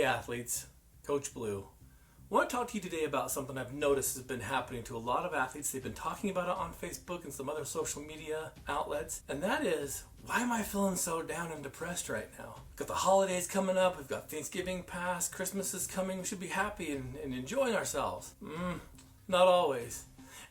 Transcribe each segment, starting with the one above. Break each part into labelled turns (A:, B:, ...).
A: Hey athletes, Coach Blu. I want to talk to you today about something I've noticed has been happening to a lot of athletes. They've been talking about it on Facebook and some other social media outlets, and that is, why am I feeling so down and depressed right now? We've got the holidays coming up, we've got Thanksgiving past, Christmas is coming, we should be happy and enjoying ourselves. Not always.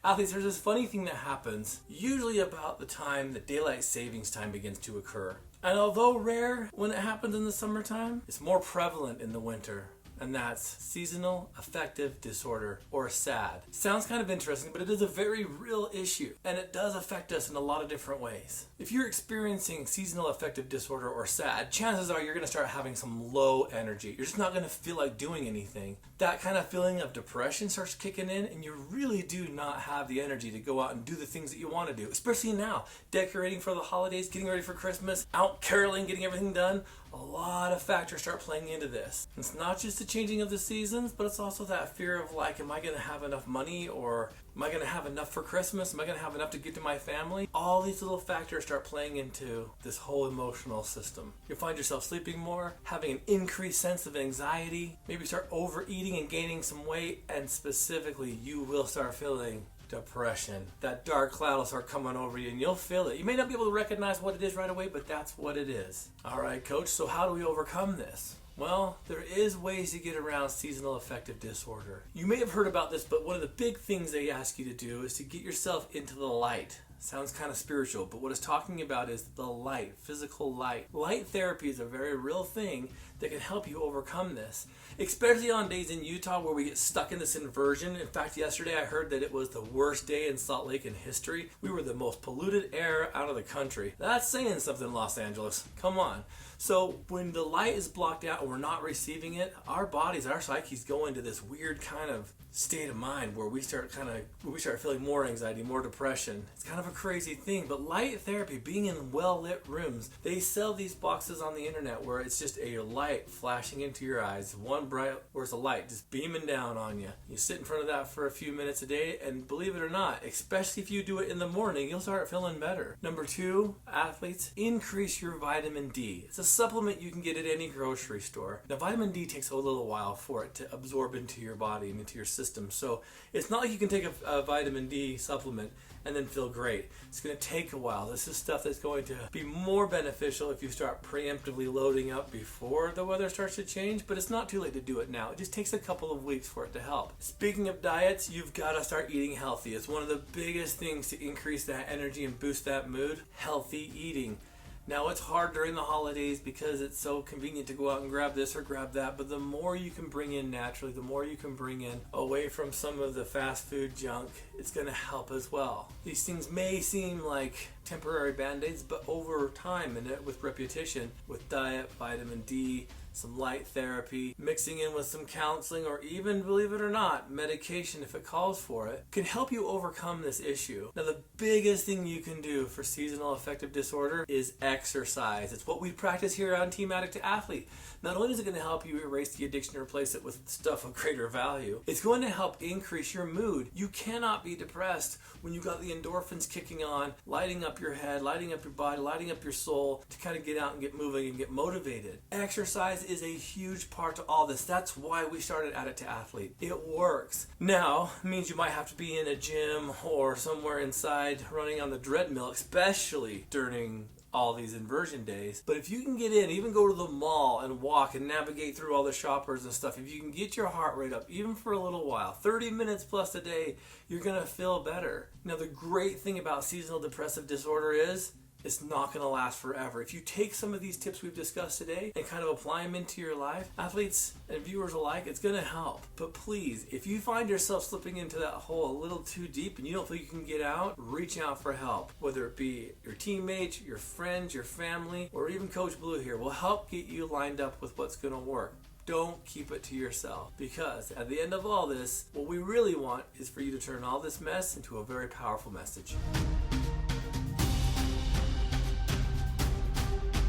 A: Athletes, there's this funny thing that happens, usually about the time that daylight savings time begins to occur. And although rare when it happens in the summertime, it's more prevalent in the winter. And that's seasonal affective disorder, or SAD. Sounds kind of interesting, but it is a very real issue, and it does affect us in a lot of different ways. If you're experiencing seasonal affective disorder, or SAD, chances are you're going to start having some low energy. You're just not going to feel like doing anything. That kind of feeling of depression starts kicking in, and you really do not have the energy to go out and do the things that you want to do, especially now. Decorating for the holidays, getting ready for Christmas, out caroling, getting everything done. A lot of factors start playing into this. It's not just the changing of the seasons, but it's also that fear of like, am I going to have enough money, or am I going to have enough for Christmas? Am I going to have enough to get to my family? All these little factors start playing into this whole emotional system. You'll find yourself sleeping more, having an increased sense of anxiety, maybe start overeating and gaining some weight, and specifically you will start feeling depression. That dark cloud will start coming over you and you'll feel it. You may not be able to recognize what it is right away, but that's what it is. Alright, coach, so how do we overcome this? Well, there is ways to get around seasonal affective disorder. You may have heard about this, but one of the big things they ask you to do is to get yourself into the light. Sounds kind of spiritual, but what it's talking about is the light, physical light. Light therapy is a very real thing that can help you overcome this, especially on days in Utah where we get stuck in this inversion. In fact, yesterday I heard that it was the worst day in Salt Lake in history. We were the most polluted air out of the country. That's saying something, Los Angeles. Come on. So when the light is blocked out and we're not receiving it, our bodies, our psyches go into this weird kind of state of mind where we start feeling more anxiety, more depression. It's kind of a crazy thing, but light therapy, being in well-lit rooms, they sell these boxes on the internet where it's just a light flashing into your eyes, one bright, where's a light just beaming down on you. You sit in front of that for a few minutes a day, and believe it or not, especially if you do it in the morning, you'll start feeling better. Number 2, athletes, increase your vitamin D. It's a supplement you can get at any grocery store. Now, vitamin D takes a little while for it to absorb into your body and into your system, so it's not like you can take a vitamin D supplement and then feel great. It's going to take a while. This is stuff that's going to be more beneficial if you start preemptively loading up before the weather starts to change, but it's not too late to do it now. It just takes a couple of weeks for it to help. Speaking of diets, you've got to start eating healthy. It's one of the biggest things to increase that energy and boost that mood. Healthy eating. Now, it's hard during the holidays because it's so convenient to go out and grab this or grab that, but the more you can bring in naturally, the more you can bring in away from some of the fast food junk, it's going to help as well. These things may seem like temporary band-aids, but over time and with repetition, with diet, vitamin D, some light therapy, mixing in with some counseling, or even, believe it or not, medication if it calls for it, can help you overcome this issue. Now, the biggest thing you can do for seasonal affective disorder is exercise. It's what we practice here on Team Addict II Athlete. Not only is it going to help you erase the addiction and replace it with stuff of greater value, it's going to help increase your mood. You cannot be depressed when you've got the endorphins kicking on, lighting up your head, lighting up your body, lighting up your soul to kind of get out and get moving and get motivated. Exercise is a huge part to all this. That's why we started Addict II Athlete. It works. Now, it means you might have to be in a gym or somewhere inside running on the treadmill, especially during all these inversion days. But if you can get in, even go to the mall and walk and navigate through all the shoppers and stuff, if you can get your heart rate up even for a little while, 30 minutes plus a day, you're going to feel better. Now, the great thing about seasonal depressive disorder is it's not going to last forever. If you take some of these tips we've discussed today and kind of apply them into your life, athletes and viewers alike, it's going to help. But please, if you find yourself slipping into that hole a little too deep and you don't think you can get out, reach out for help. Whether it be your teammates, your friends, your family, or even Coach Blu here will help get you lined up with what's going to work. Don't keep it to yourself, because at the end of all this, what we really want is for you to turn all this mess into a very powerful message.